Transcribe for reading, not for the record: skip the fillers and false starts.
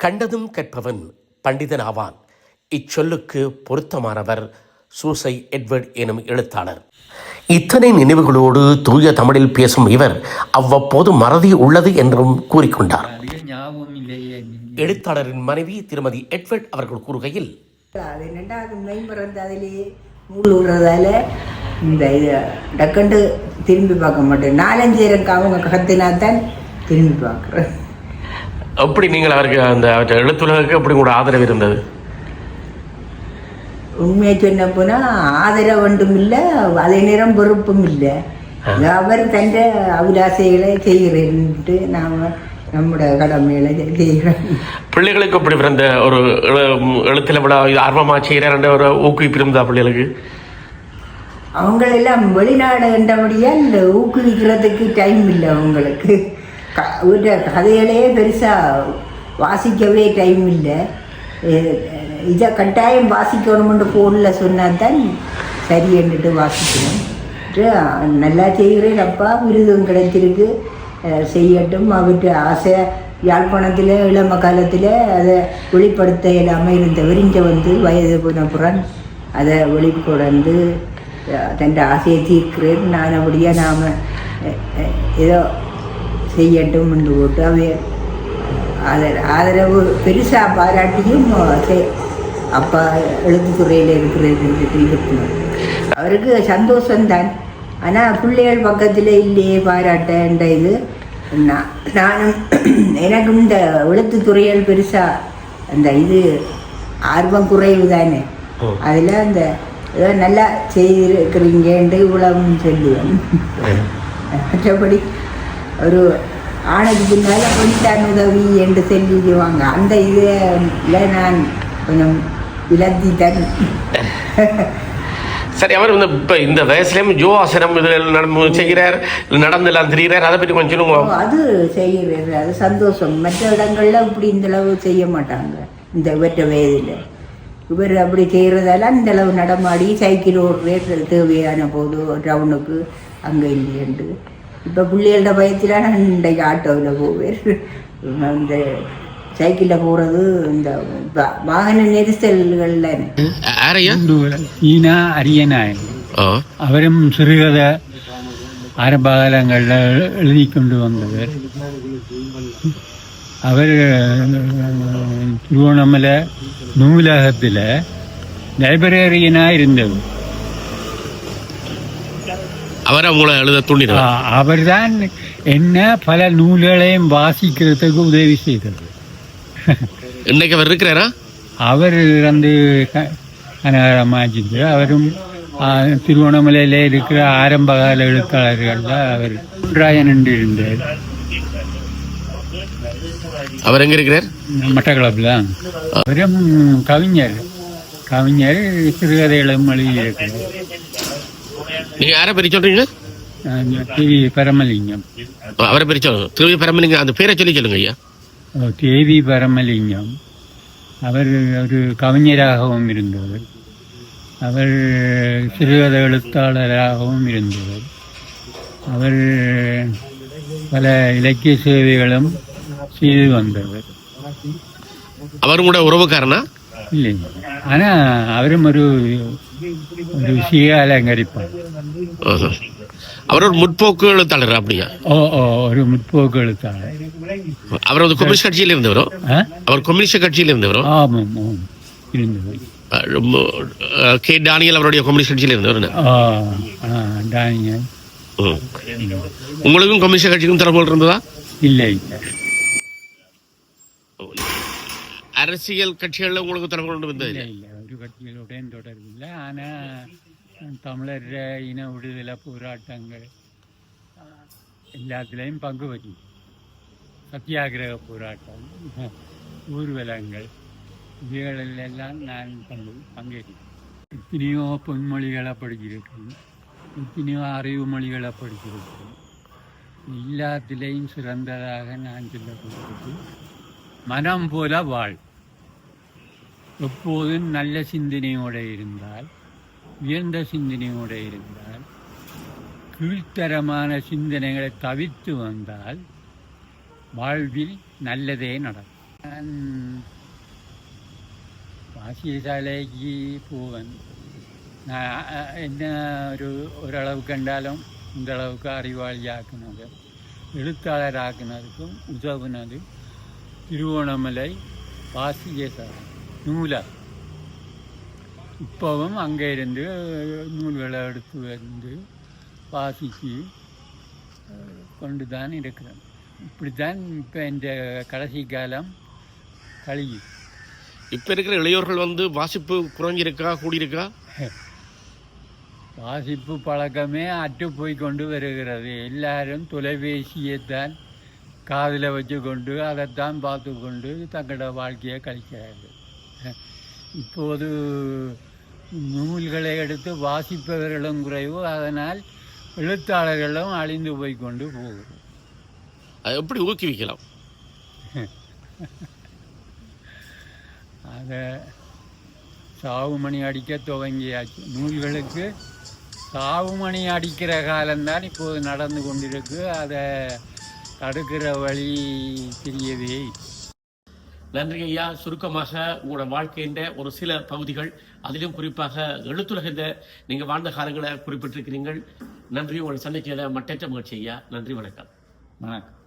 கண்டதும் கற்பவன் பண்டிதன் ஆவான். இச்சொல்லுக்கு பொருத்தமானவர் சூசை எட்வர்ட் எனும் எழுத்தாளர். இத்தனை நினைவுகளோடு தூய தமிழில் பேசும் இவர் அவ்வப்போது மறதி உள்ளது என்றும் கூறிக்கொண்டார். எழுத்தாளரின் மனைவி திருமதி எட்வர்ட் அவர்கள் கூறுகையில், அது என்னென்னா மெய்மறந்தாதிலேயே மூழ்கிறதால இந்த இதை டக்கண்டு திரும்பி பார்க்க மாட்டேன். 4-5 இருக்கு அவங்க கத்தினாத்தான் திரும்பி பார்க்குறேன். அப்படி நீங்கள் அவருக்கு அந்த எழுத்துலகுக்கு அப்படி கூட ஆதரவு இருந்தது? உண்மையை சொன்ன போனால் ஆதரவு ஒன்றும் இல்லை, அதே நேரம் பொறுப்பும் இல்லை. அவர் தன் அபிலாசைகளை செய்கிறேன்ட்டு நாம் நம்முடைய கடமைகளை செய்கிறோம். பிள்ளைகளுக்கு அப்படி பிறந்த ஒரு எழுத்தில் விட ஆர்வமாக செய்கிறார் ஒரு ஊக்குவிப்பு இருந்தா பிள்ளைகளுக்கு? அவங்களெல்லாம் வெளிநாடு என்றபடியால் ஊக்குவிக்கிறதுக்கு டைம் இல்லை அவங்களுக்கு. கதைகளையே பெருசாக வாசிக்கவே டைம் இல்லை. இதை கட்டாயம் வாசிக்கணும்னு ஃபோனில் சொன்னால் தான் சரி என்றுட்டு வாசிக்கணும். நல்லா செய்கிறேன் அப்பா, விருதும் கிடைச்சிருக்கு, செய்யட்டும். அவற்றை ஆசை யாழ்ப்பாணத்தில் இளம காலத்தில் அதை வெளிப்படுத்த இல்லாமல் இருந்த விரிஞ்ச வந்து வயது போனப்புறம் அதை வெளிக்கொண்டு தன் ஆசையை தீர்க்கிறேன் நான். அப்படியே நாம் ஏதோ செய்யட்டும் என்று போட்டு அவை ஆதரவு பெருசாக பாராட்டியும் அப்பா எழுத்துத்துறையில் இருக்கிறது இருக்கணும். அவருக்கு சந்தோஷம்தான். ஆனால் பிள்ளைகள் பக்கத்தில் இல்லையே பாராட்டன்ற இது. நானும் எனக்கும் இந்த எழுத்துத்துறைகள் பெருசாக அந்த இது ஆர்வம் குறைவு தானே. அதில் அந்த ஏதோ நல்லா செய்திருக்கிறீங்கன்ட்டு இவ்வளவு சொல்லுவேன். மற்றபடி ஒரு ஆணுக்கு பின்னால் கொஞ்சம் உதவி என்று சொல்லிடுவாங்க. அந்த இதில் நான் கொஞ்சம் விளத்திட்டேன். சரி, அவர் வந்து இப்போ இந்த வயசுலேயும் யோகாசனம் இதில் செய்கிறார், நடந்துலாம் தெரிகிறார், அதை பற்றி கொஞ்சம் சொல்லுங்க. அது செய்கிறார், அது சந்தோஷம். மற்ற இடங்கள்ல இப்படி இந்தளவு செய்ய மாட்டாங்க இந்த இவற்ற வயதில். இவர் அப்படி செய்கிறதால இந்தளவு நடமாடி சைக்கிள் ஓடுற தேவையான போது டவுனுக்கு அங்கே இல்லையண்டு. இப்போ பிள்ளைகளோட பயத்தில் நான் இன்றைக்கு ஆட்டோவில் போவேன். இந்த சைக்கிளில் போகிறது இந்த வாகன நெரிசல்களில். ஈனா அரியநாயன் அவரும் சிறுகதை ஆரம்ப காலங்களில் எழுதி கொண்டு வந்தவர். அவர் திருவண்ணாமலை நூலகத்தில் லைப்ரரியனாக இருந்தவர். அவர் தான் என்ன பல நூல்களையும் வாசிக்கிறதுக்கு உதவி செய்தது. இன்னைக்கு அவர் இருக்கிறாரா? அவர் வந்து கனகரமாஜிந்து. அவரும் திருவண்ணாமலையில் இருக்கிற ஆரம்பகால எழுத்தாளர்களில் அவர் ராயன் என்று இருந்தார். அவர் எங்க இருக்கிறார்? மட்டக்களப்பில். அவரும் கவிஞர் சிறுகதைகளும் எழுதியிருக்கிறார். நீங்க யாரை பெரிய சொல்றீங்க? தேவி பரமலிங்கம். அவரை பெரிய திருவி பரமலிங்கம், அந்த பேரை சொல்லி சொல்லுங்க ஐயா. தேவி பரமலிங்கம். அவர் ஒரு கவிஞராகவும் இருந்தவர். அவர் சிறுகதை எழுத்தாளராகவும் இருந்தவர். அவர் பல இலக்கிய சேவைகளும் செய்து வந்தவர். அவரும் கூட உறவுக்காரனா? இல்லை, ஆனால் அவரும் ஒரு விஷய அலங்கரிப்பார். அவர் ஒரு முற்போக்கு எழுத்தாளர். அப்படியா? ஒரு முற்போக்கு எழுத்தாளர். அவர் வந்து கம்யூனிஸ்ட் கட்சியில் இருந்தவரோ? அவர் கம்யூனிஸ்ட் கட்சியில் இருந்தவரோ? ஆமாம், இருந்தவர். கே டானியல் அவருடைய கம்யூனிஸ்ட் கட்சியில் இருந்தவர். டானியல். உங்களுக்கும் கம்யூனிஸ்ட் கட்சிக்கும் தொடர்பு இருந்ததா? இல்லை. அரசியல் கட்சிகளில் உங்களுக்கு தொடர்பு இருந்தது? இல்லை, ஒரு கட்சிகளுடன் தொடர்பு இல்லை. ஆனால் தமிழர் இன விடுதலை போராட்டங்கள் எல்லாத்திலையும் பங்கு வச்சு சத்தியாகிரக போராட்டம், ஊர்வலங்கள், இவைகளெல்லாம் நான் பங்கேற்றேன். எத்தனையோ பொன்மொழிகளை படிச்சிருக்கேன், எத்தனையோ அறிவு மொழிகளை படிச்சிருக்கேன். எல்லாத்திலையும் சிறந்ததாக நான் சொல்லப்படுறது மனம் போல வாழ். எப்போதும் நல்ல சிந்தனையோடு இருந்தால், உயர்ந்த சிந்தனையோடு இருந்தால், கீழ்த்தரமான சிந்தனைகளை தவிர்த்து வந்தால் வாழ்வில் நல்லதே நடக்கும். நான் வாசியசாலைக்கு போவேன். நான் என்ன ഒരളவுக்கு கண்டாலும் இந்த அளவுக்கு அறிவாளியாக்குனது, எழுத்தாளராக்குனதுக்கும் உதவுனது திருவோணமலை வாசியசாலை நூலர். இப்போவும் அங்கே இருந்து நூல்களை எடுத்து வந்து வாசித்து கொண்டு தான் இருக்கிறேன். இப்படி தான் இப்போ இந்த கடைசி காலம் கழியுது. இப்போ இருக்கிற இளையோர்கள் வந்து வாசிப்பு குறைஞ்சிருக்கா கூடியிருக்கா? வாசிப்பு பழக்கமே அற்று போய் கொண்டு வருகிறது. எல்லாரும் தொலைபேசியைத்தான் காதில் வச்சு கொண்டு அதைத்தான் பார்த்து கொண்டு தங்களோட வாழ்க்கையை கழிக்கிறார்கள். இப்போது நூல்களை எடுத்து வாசிப்பவர்களும் குறைவு, அதனால் எழுத்தாளர்களும் அழிந்து போய் கொண்டு போகுது. அதை எப்படி ஊக்குவிக்கலாம்? அதை சாவு மணி அடிக்க துவங்கியாச்சு. நூல்களுக்கு சாவு மணி அடிக்கிற காலம்தான் இப்போது நடந்து கொண்டிருக்கு. அதை தடுக்கிற வழி தெரியவே. நன்றி ஐயா. சுருக்கமாக உங்களோட வாழ்க்கையின் ஒரு சில பகுதிகள், அதிலும் குறிப்பாக எழுத்துலகத்தை நீங்கள் வாழ்ந்த காலங்களை குறிப்பிட்டிருக்கிறீர்கள். நன்றி. உங்களை சந்திக்கிறத மட்டற்ற மகிழ்ச்சி ஐயா. நன்றி, வணக்கம். வணக்கம்.